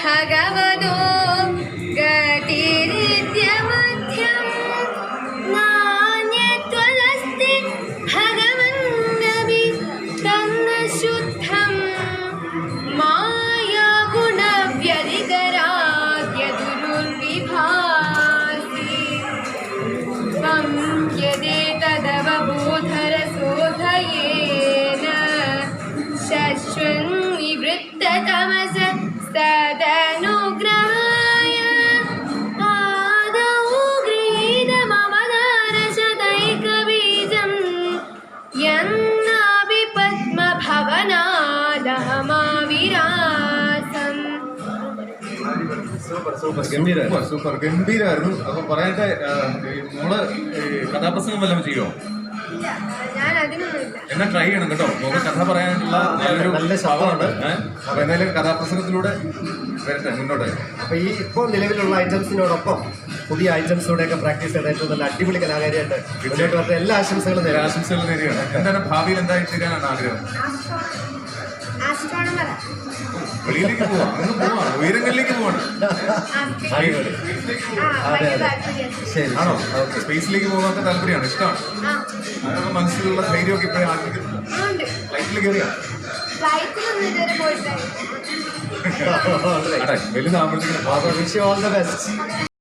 ഭഗവതോ ഗതിരിദ്യമധ്യം നാന്യത്വദസ്തി ഭഗവന്നപി തന്ന ശുദ്ധം മായാഗുണവ്യതികരാദ്യദുരുർവിഭാസി ത്വം യദേതദവബോധരസോധയേന ശശ്വൻ നിവൃത്തതമസ തദനുഗ്രഹായ ആദൗ ഗൃഹീതമവതാരശതൈകബീജം യന്നാഭി പത്മഭവനാദഹമാവിരാസം. സൂപ്പർ ഗംഭീരായിരുന്നു. അപ്പൊ പറയട്ടെ, നമ്മള് കഥാപ്രസംഗം വല്ലതും ചെയ്യോ? എന്നാ ട്രൈ ചെയ്യണം കേട്ടോ. നമുക്ക് കഥ പറയാനുള്ള നല്ല ശബ്ദമുണ്ട്. അപ്പൊ എന്തായാലും കഥാപ്രസംഗത്തിലൂടെ വരട്ടെ മുന്നോട്ട്. അപ്പൊ ഈ ഇപ്പോൾ നിലവിലുള്ള ഐറ്റംസിനോടൊപ്പം പുതിയ ഐറ്റംസിലൂടെയൊക്കെ പ്രാക്ടീസ് ചെയ്ത ഏറ്റവും നല്ല അടിപൊളി കലാകാരിയായിട്ട് മുന്നോട്ട് വരട്ടെ. എല്ലാ ആശംസകളും നേരെയാണ്. എന്താണ് ഭാവിയിൽ എന്തായി തീരാനാണ് ആഗ്രഹം? വെളിയിലേക്ക് പോവാം, അങ്ങ് പോവാണ്, ഉയരങ്ങളിലേക്ക് പോവാണ്. ആണോ? സ്പേസിലേക്ക് പോകാത്ത താല്പര്യമാണ്, ഇഷ്ടമാണ്. മനസ്സിലുള്ള ധൈര്യമൊക്കെ ഇപ്പോഴും ആഗ്രഹിക്കുന്നുണ്ട്. ഫ്ലൈറ്റിൽ കയറിയാ വലുതാകുമ്പോഴത്തേക്കും